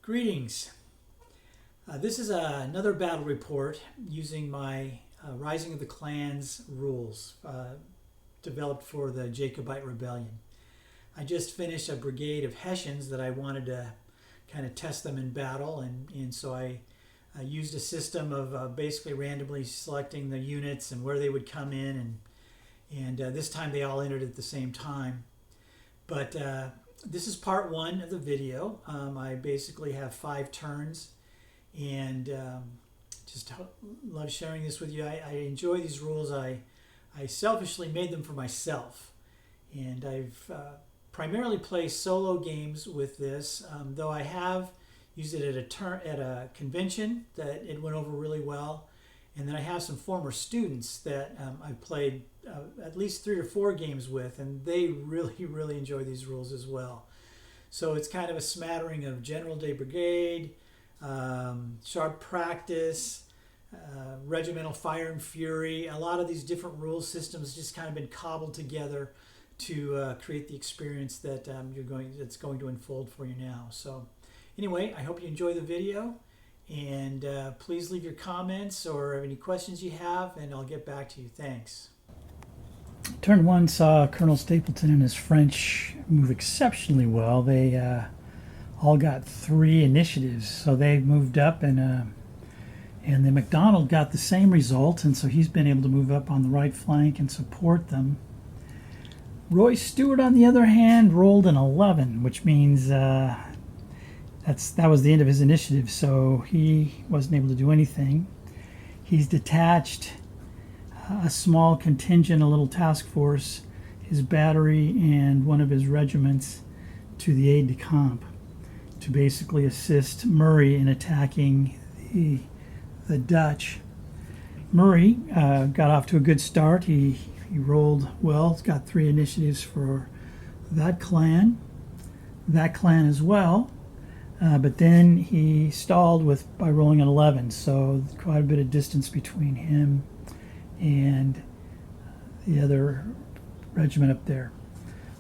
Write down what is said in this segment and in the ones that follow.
Greetings. This is another battle report using my Rising of the Clans rules developed for the Jacobite Rebellion. I just finished a brigade of Hessians that I wanted to kind of test them in battle, and so I used a system of basically randomly selecting the units and where they would come in, and this time they all entered at the same time. But this is part one of the video. I basically have 5 turns, and just love sharing this with you. I enjoy these rules. I selfishly made them for myself, and I've primarily play solo games with this, though I have used it at a convention that it went over really well. And then I have some former students that I've played at least 3 or 4 games with, and they really enjoy these rules as well. So it's kind of a smattering of General Day Brigade, sharp practice, regimental fire and fury. A lot of these different rule systems just kind of been cobbled together to create the experience that that's going to unfold for you now. So anyway, I hope you enjoy the video. And please leave your comments or any questions you have, and I'll get back to you. Thanks. Turn 1 saw Colonel Stapleton and his French move exceptionally well. They all got 3 initiatives, so they moved up, and then MacDonald got the same result, and so he's been able to move up on the right flank and support them. Roy Stewart, on the other hand, rolled an 11, which means that was the end of his initiative, so he wasn't able to do anything. He's detached a small contingent, a little task force, his battery and one of his regiments to the aide-de-camp to basically assist Murray in attacking the Dutch. Murray got off to a good start. He rolled well. He's got 3 initiatives for that clan as well. But then he stalled by rolling an 11, so quite a bit of distance between him and the other regiment up there.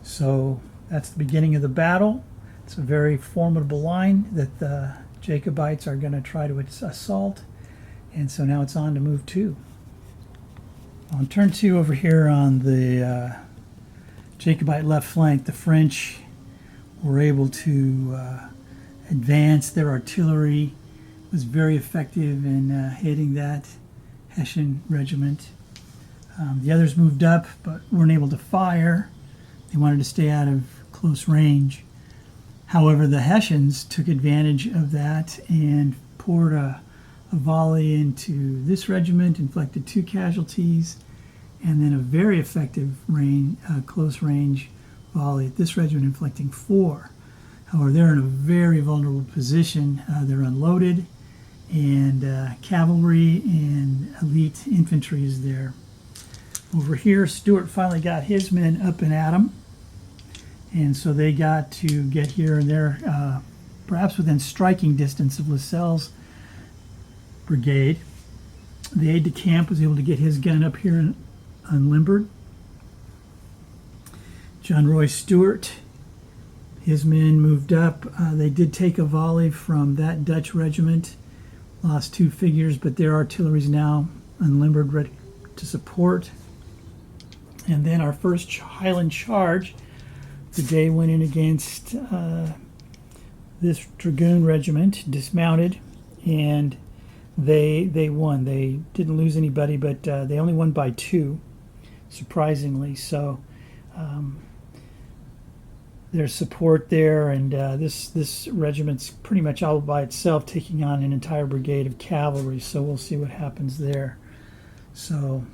So that's the beginning of the battle. It's a very formidable line that the Jacobites are going to try to assault, and so now it's on to move 2. On turn 2 over here on the Jacobite left flank, the French were able to advance. Their artillery was very effective in hitting that Hessian regiment. The others moved up but weren't able to fire. They wanted to stay out of close range. However, the Hessians took advantage of that and poured a volley into this regiment, inflicted 2 casualties, and then a very effective close range volley at this regiment, inflicting 4. However, they're in a very vulnerable position. They're unloaded, and cavalry and elite infantry is there. Over here, Stewart finally got his men up and at him, and so they got to get here, and they're perhaps within striking distance of Lascelles' brigade. The aide-de-camp was able to get his gun up here unlimbered. John Roy Stewart, his men moved up. They did take a volley from that Dutch regiment, lost 2 figures, but their artillery is now unlimbered, ready to support. And then our first Highland charge, the day went in against this Dragoon regiment, dismounted, and they won. They didn't lose anybody, but they only won by 2, surprisingly. So there's support there, and this regiment's pretty much all by itself, taking on an entire brigade of cavalry, so we'll see what happens there. So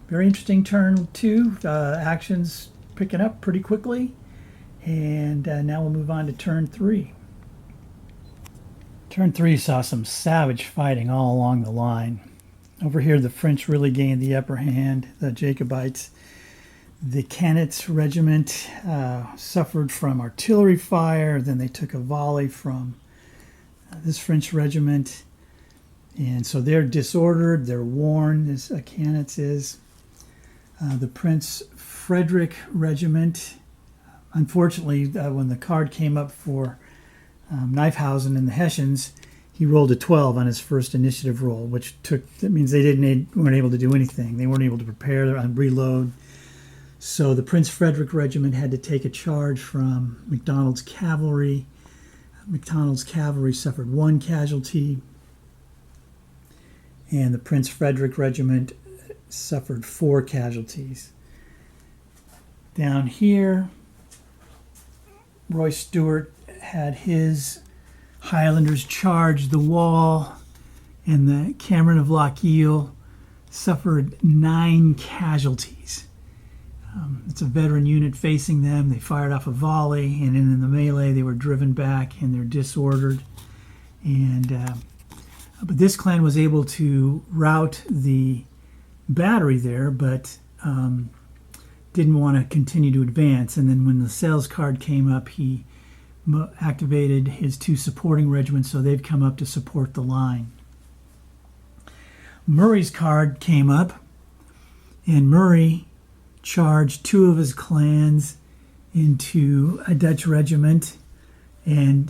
very interesting turn 2. Actions picking up pretty quickly, and now we'll move on to turn 3. Turn 3 saw some savage fighting all along the line. Over here, the French really gained the upper hand, the Jacobites. The Canets regiment suffered from artillery fire. Then they took a volley from this French regiment. And so they're disordered, they're worn, this Canets is. The Prince Frederick regiment, unfortunately, when the card came up for Kniphausen and the Hessians, he rolled a 12 on his first initiative roll, that means they weren't able to do anything. They weren't able to prepare and reload. So the Prince Frederick Regiment had to take a charge from MacDonald's cavalry. MacDonald's cavalry suffered 1 casualty, and the Prince Frederick Regiment suffered 4 casualties. Down here, Roy Stewart had his Highlanders charge the wall, and the Cameron of Lochiel suffered 9 casualties. It's a veteran unit facing them. They fired off a volley, and in the melee they were driven back and they're disordered. But this clan was able to rout the battery there, but didn't want to continue to advance. And then when the sales card came up, he activated his 2 supporting regiments, so they've come up to support the line. Murray's card came up, and Murray charged 2 of his clans into a Dutch regiment, and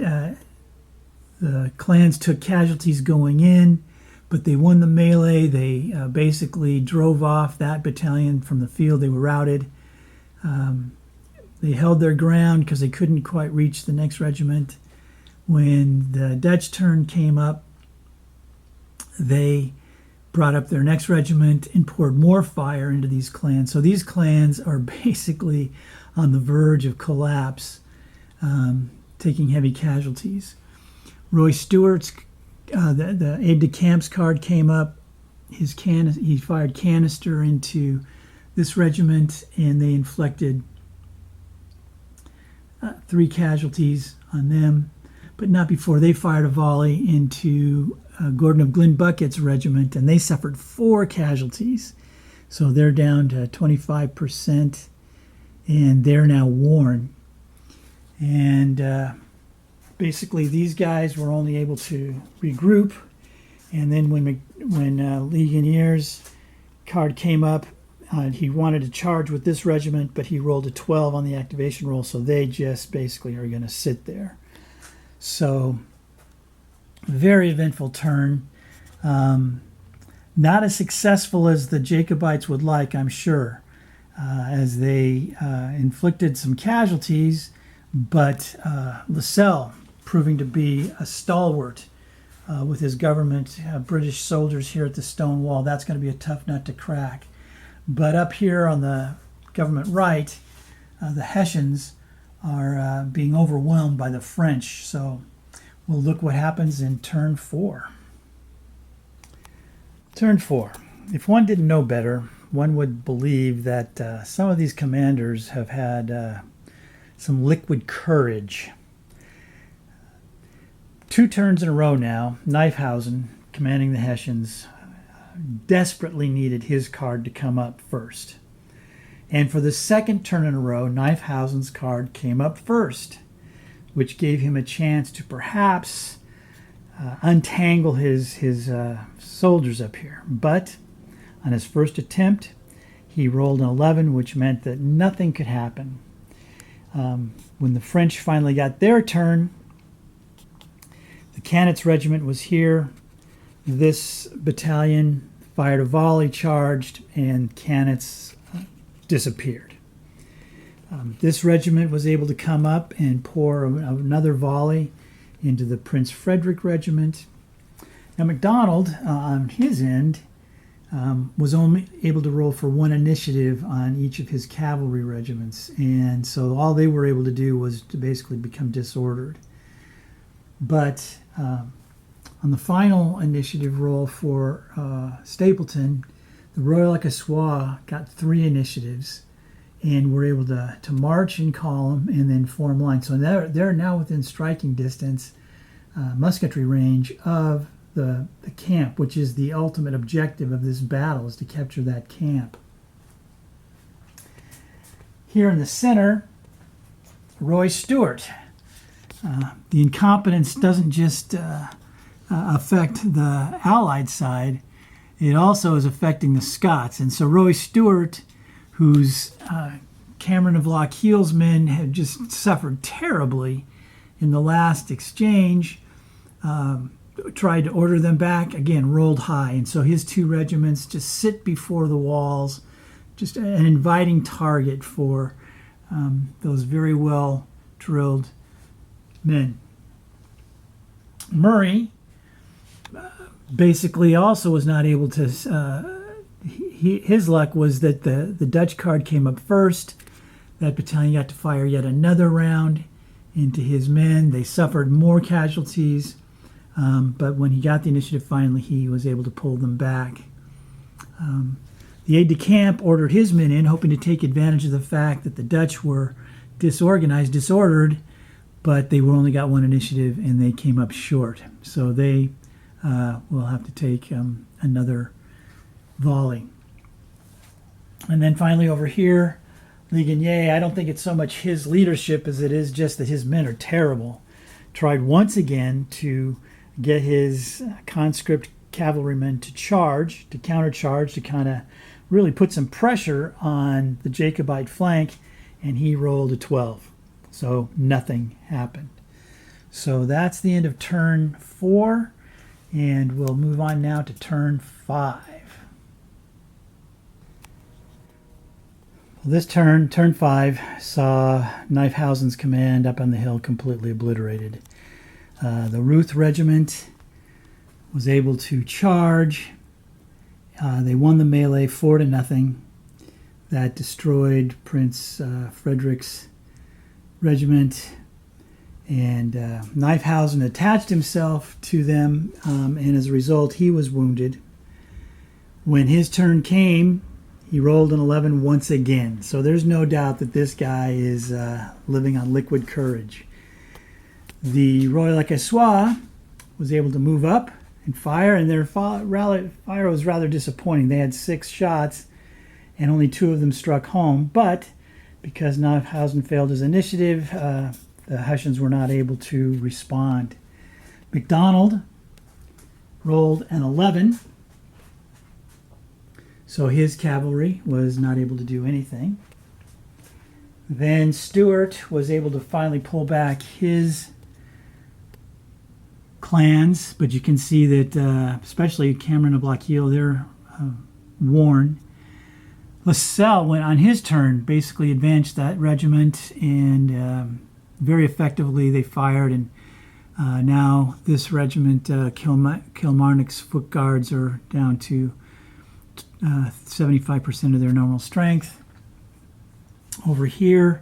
the clans took casualties going in, but they won the melee. They basically drove off that battalion from the field. They were routed. They held their ground because they couldn't quite reach the next regiment. When the Dutch turn came up, they brought up their next regiment and poured more fire into these clans. So these clans are basically on the verge of collapse, taking heavy casualties. Roy Stewart's, the aide-de-camp's card came up. He fired canister into this regiment, and they inflicted 3 casualties on them, but not before they fired a volley into Gordon of Glenbucket's regiment, and they suffered 4 casualties. So they're down to 25%, and they're now worn. And basically, these guys were only able to regroup. And then when Legionnaires' card came up, he wanted to charge with this regiment, but he rolled a 12 on the activation roll, so they just basically are going to sit there. So very eventful turn. Not as successful as the Jacobites would like, I'm sure, as they inflicted some casualties, but Lascelles proving to be a stalwart with his government, British soldiers here at the stone wall. That's going to be a tough nut to crack. But up here on the government right, the Hessians are being overwhelmed by the French. So we'll look what happens in turn 4. Turn 4. If one didn't know better, one would believe that some of these commanders have had some liquid courage. 2 turns in a row now, Kniphausen, commanding the Hessians, desperately needed his card to come up first. And for the 2nd turn in a row, Kniphausen's card came up first, which gave him a chance to perhaps untangle his soldiers up here. But on his first attempt, he rolled an 11, which meant that nothing could happen. When the French finally got their turn, the Cannots regiment was here. This battalion fired a volley, charged, and Cannots disappeared. This regiment was able to come up and pour another volley into the Prince Frederick Regiment. Now MacDonald, on his end, was only able to roll for 1 initiative on each of his cavalry regiments, and so all they were able to do was to basically become disordered. But on the final initiative roll for Stapleton, the Royal Écossois got 3 initiatives and were able to march in column and then form line. So they're now within striking distance, musketry range of the camp, which is the ultimate objective of this battle, is to capture that camp. Here in the center, Roy Stewart. The incompetence doesn't just affect the Allied side, it also is affecting the Scots. And so Roy Stewart, whose Cameron of Lochiel's men had just suffered terribly in the last exchange, tried to order them back, again, rolled high. And so his 2 regiments just sit before the walls, just an inviting target for those very well drilled men. Murray basically also was not able to, his luck was that the Dutch card came up first. That battalion got to fire yet another round into his men. They suffered more casualties, but when he got the initiative finally, he was able to pull them back. The aide-de-camp ordered his men in, hoping to take advantage of the fact that the Dutch were disordered, but they only got 1 initiative and they came up short. So they will have to take another volley. And then finally over here, Ligonier, I don't think it's so much his leadership as it is just that his men are terrible. Tried once again to get his conscript cavalrymen to charge, to countercharge, to kind of really put some pressure on the Jacobite flank, and he rolled a 12. So nothing happened. So that's the end of turn 4, and we'll move on now to turn 5. This turn 5, saw Knyphausen's command up on the hill completely obliterated. The Ruth Regiment was able to charge. They won the melee 4-0. That destroyed Prince Frederick's regiment. And Knyphausen attached himself to them, and as a result, he was wounded. When his turn came, he rolled an 11 once again. So there's no doubt that this guy is living on liquid courage. The Royal Écossois was able to move up and fire, and their fire was rather disappointing. They had 6 shots, and only 2 of them struck home. But because Knyphausen failed his initiative, the Hessians were not able to respond. MacDonald rolled an 11. So his cavalry was not able to do anything. Then Stuart was able to finally pull back his clans, but you can see that especially Cameron and Blockhill, they're worn. Lasselle went on his turn, basically advanced that regiment, and very effectively they fired, and now this regiment, Kilmarnock's foot guards, are down to 75% of their normal strength. Over here,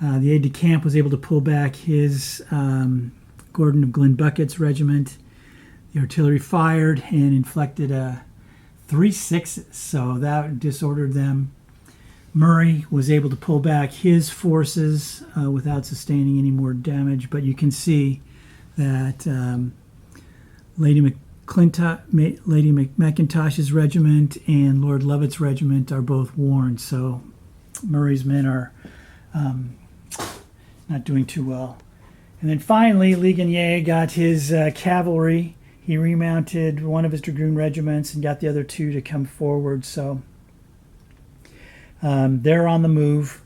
the aide-de-camp was able to pull back his Gordon of Glenbucket's regiment. The artillery fired and inflicted 3 6s, so that disordered them. Murray was able to pull back his forces without sustaining any more damage, but you can see that Lady McIntosh's regiment and Lord Lovett's regiment are both worn, so Murray's men are not doing too well. And then finally, Ligonier got his cavalry. He remounted one of his dragoon regiments and got the other 2 to come forward, so they're on the move,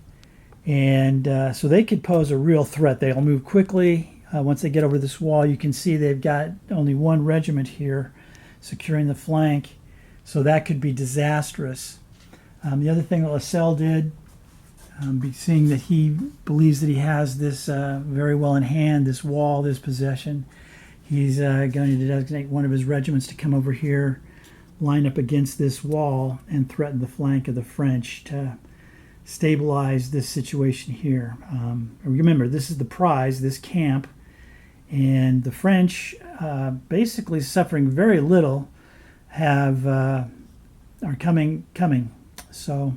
and so they could pose a real threat. They'll move quickly. Once they get over this wall, you can see they've got only 1 regiment here securing the flank, so that could be disastrous. The other thing that Lasselle did, seeing that he believes that he has this very well in hand, this wall, this possession, he's going to designate one of his regiments to come over here, line up against this wall, and threaten the flank of the French to stabilize this situation here. Remember, this is the prize, this camp, and the French, basically suffering very little, are coming. So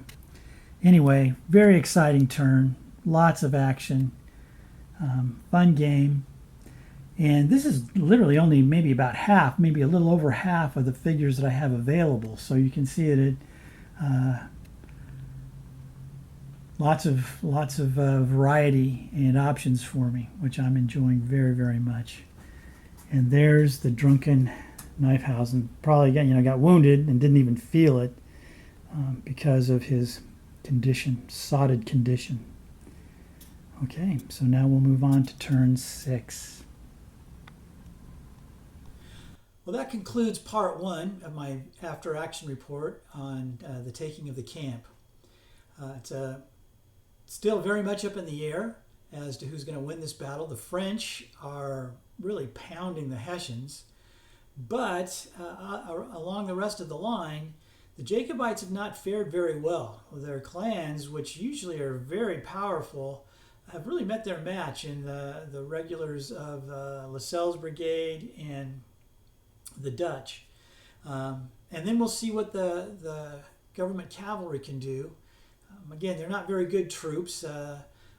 anyway, very exciting turn, lots of action, fun game. And this is literally only maybe about half, maybe a little over half of the figures that I have available. So you can see it. Lots of variety and options for me, which I'm enjoying very, very much. And there's the drunken Knyphausen. Probably again, got wounded and didn't even feel it because of his condition, sodded condition. Okay, so now we'll move on to turn 6. Well, that concludes part one of my after action report on the taking of the camp. It's still very much up in the air as to who's going to win this battle. The French are really pounding the Hessians, but along the rest of the line, the Jacobites have not fared very well. Their clans, which usually are very powerful, have really met their match in the regulars of Lascelles' brigade and the Dutch. And then we'll see what the government cavalry can do. Again, they're not very good troops,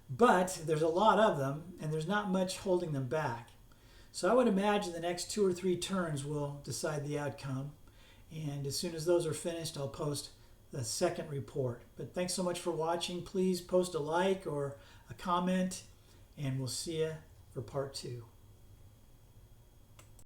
but there's a lot of them, and there's not much holding them back. So I would imagine the next 2 or 3 turns will decide the outcome. And as soon as those are finished, I'll post the second report. But thanks so much for watching. Please post a like or a comment, and we'll see you for part 2.